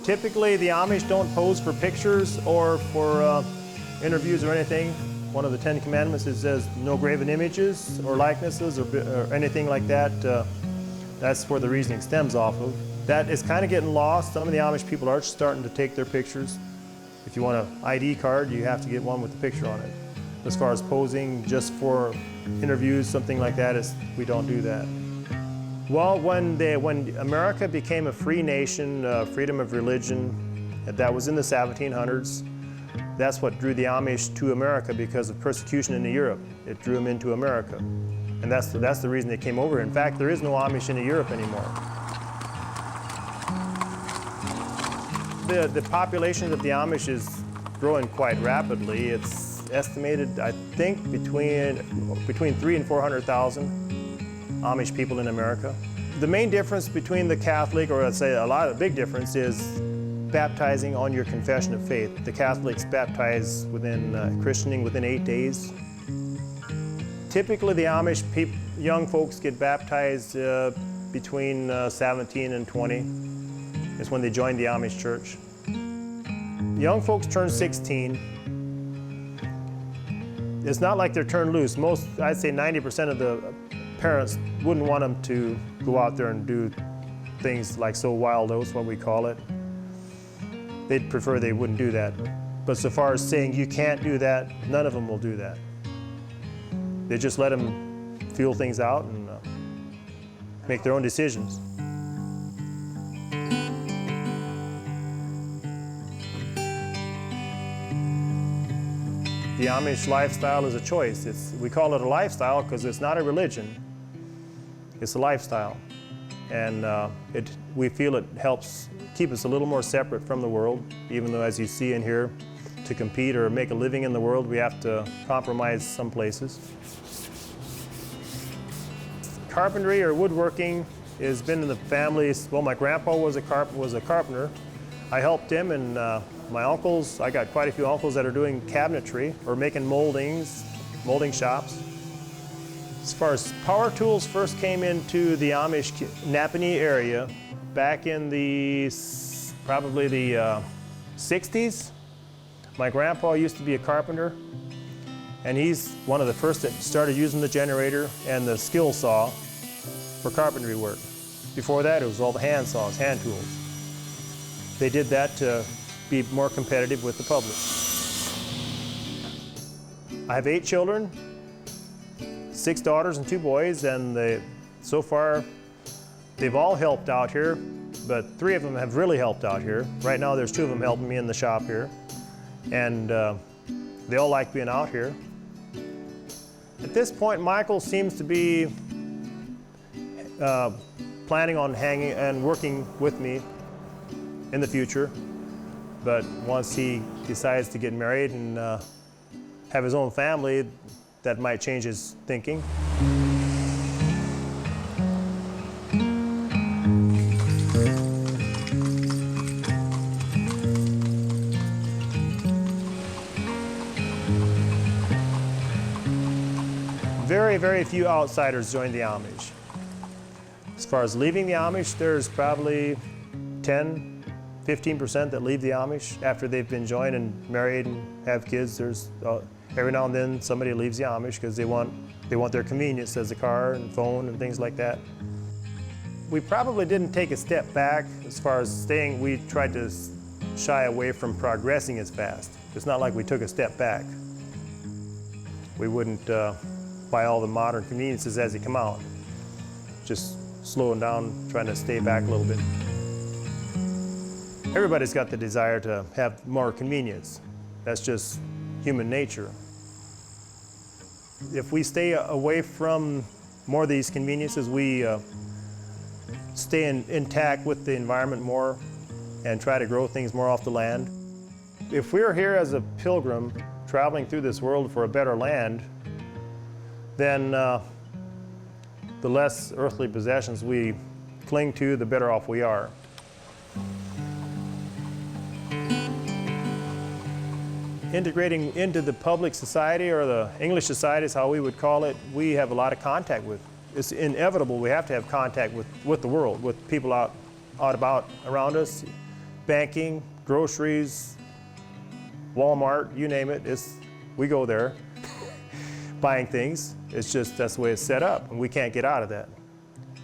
Typically, the Amish don't pose for pictures or for interviews or anything. One of the 10 Commandments, it says no graven images or likenesses or anything like that. That's where the reasoning stems off of. That is kind of getting lost. Some of the Amish people are starting to take their pictures. If you want an ID card, you have to get one with the picture on it. As far as posing just for interviews, something like that, we don't do that. Well, when America became a free nation, freedom of religion, that was in the 1700s. That's what drew the Amish to America because of persecution in Europe. It drew them into America. And that's the reason they came over. In fact, there is no Amish in Europe anymore. The population of the Amish is growing quite rapidly. It's estimated, I think, between 300,000 and 400,000 Amish people in America. The main difference between the Catholic, or I'd say a big difference, is baptizing on your confession of faith. The Catholics baptize christening within 8 days. Typically, the Amish young folks get baptized between 17 and 20. It's when they join the Amish church. Young folks turn 16. It's not like they're turned loose. I'd say 90% of the parents wouldn't want them to go out there and do things like so wild oats, what we call it. They'd prefer they wouldn't do that. But so far as saying you can't do that, none of them will do that. They just let them feel things out and make their own decisions. The Amish lifestyle is a choice. We call it a lifestyle because it's not a religion. It's a lifestyle. And we feel it helps keep us a little more separate from the world, even though, as you see in here, to compete or make a living in the world, we have to compromise some places. Carpentry or woodworking has been in the family. Well, my grandpa was a carpenter. I helped him, and my uncles, I got quite a few uncles that are doing cabinetry or making molding shops. As far as power tools first came into the Amish Napanee area back in probably the 60s. My grandpa used to be a carpenter, and he's one of the first that started using the generator and the skill saw for carpentry work. Before that, it was all the hand saws, hand tools. They did that to be more competitive with the public. I have 8 children, 6 daughters and 2 boys, and so far they've all helped out here, but 3 of them have really helped out here. Right now there's 2 of them helping me in the shop here, and they all like being out here. At this point, Michael seems to be planning on hanging and working with me in the future, but once he decides to get married and have his own family, that might change his thinking. Very, very few outsiders join the Amish. As far as leaving the Amish, there's probably 10–15% that leave the Amish after they've been joined and married and have kids. There's every now and then somebody leaves the Amish because they want their convenience as a car and phone and things like that. We probably didn't take a step back as far as staying. We tried to shy away from progressing as fast. It's not like we took a step back. We wouldn't buy all the modern conveniences as they come out. Just slowing down, trying to stay back a little bit. Everybody's got the desire to have more convenience. That's just human nature. If we stay away from more of these conveniences, we stay intact with the environment more and try to grow things more off the land. If we're here as a pilgrim traveling through this world for a better land, then the less earthly possessions we cling to, the better off we are. Integrating into the public society, or the English society is how we would call it, we have a lot of contact with. It's inevitable we have to have contact with the world, with people out about around us. banking, groceries, Walmart, you name it, we go there buying things. It's just that's the way it's set up, and we can't get out of that.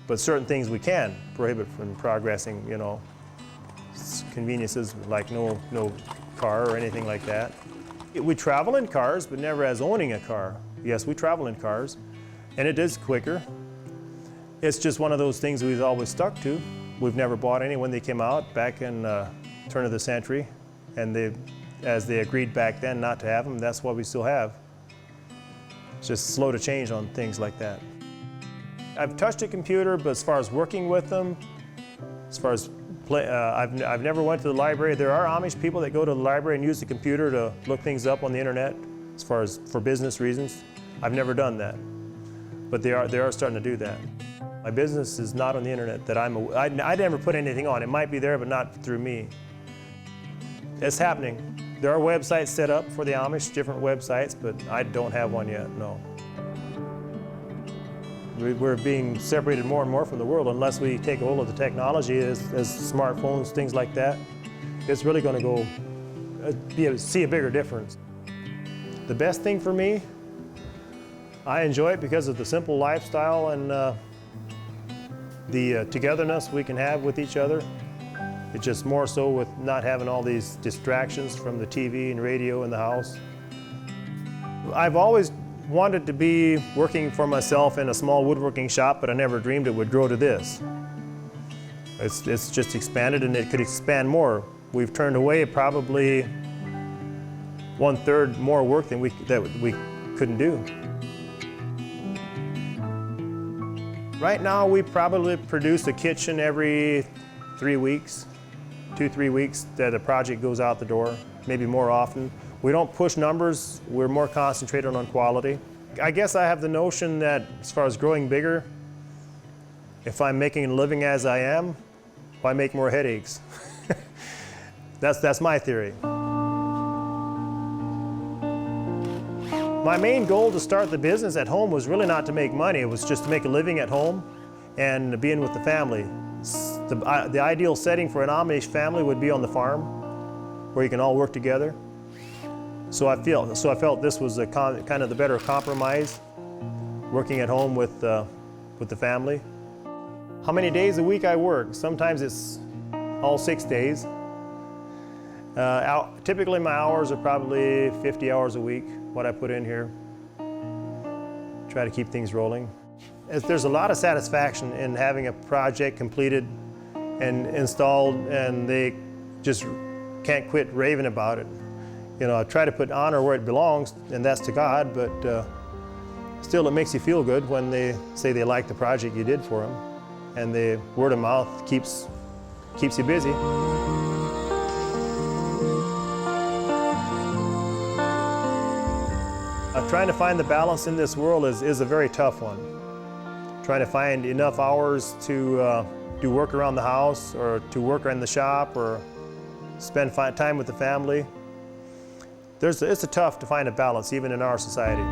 But certain things we can prohibit from progressing, you know, conveniences like no car or anything like that. We travel in cars, but never as owning a car. Yes, we travel in cars, and it is quicker. It's just one of those things we've always stuck to. We've never bought any when they came out back in turn of the century, and as they agreed back then not to have them, that's what we still have. It's just slow to change on things like that. I've touched a computer, but as far as working with them, as far as I've never went to the library. There are Amish people that go to the library and use the computer to look things up on the internet, as far as for business reasons. I've never done that, but they are starting to do that. My business is not on the internet that I never put anything on. It might be there, but not through me. It's happening. There are websites set up for the Amish, different websites, but I don't have one yet, no. We're being separated more and more from the world unless we take a hold of the technology as smartphones, things like that. It's really going to go see a bigger difference. The best thing for me, I enjoy it because of the simple lifestyle and the togetherness we can have with each other. It's just more so with not having all these distractions from the TV and radio in the house. I've always wanted to be working for myself in a small woodworking shop, but I never dreamed it would grow to this. It's just expanded, and it could expand more. We've turned away probably 1/3 more work than we couldn't do. Right now, we probably produce a kitchen every 3 weeks, 2-3 weeks that a project goes out the door, maybe more often. We don't push numbers, we're more concentrated on quality. I guess I have the notion that as far as growing bigger, if I'm making a living as I am, why make more headaches? That's my theory. My main goal to start the business at home was really not to make money, it was just to make a living at home and being with the family. The ideal setting for an Amish family would be on the farm, where you can all work together. So I felt this was kind of the better compromise, working at home with the family. How many days a week I work? Sometimes it's all 6 days. Typically my hours are probably 50 hours a week, what I put in here. Try to keep things rolling. There's a lot of satisfaction in having a project completed and installed, and they just can't quit raving about it. You know, I try to put honor where it belongs, and that's to God, but still it makes you feel good when they say they like the project you did for them, and the word of mouth keeps you busy. Trying to find the balance in this world is a very tough one. Trying to find enough hours to do work around the house, or to work in the shop, or spend time with the family. It's tough to find a balance, even in our society.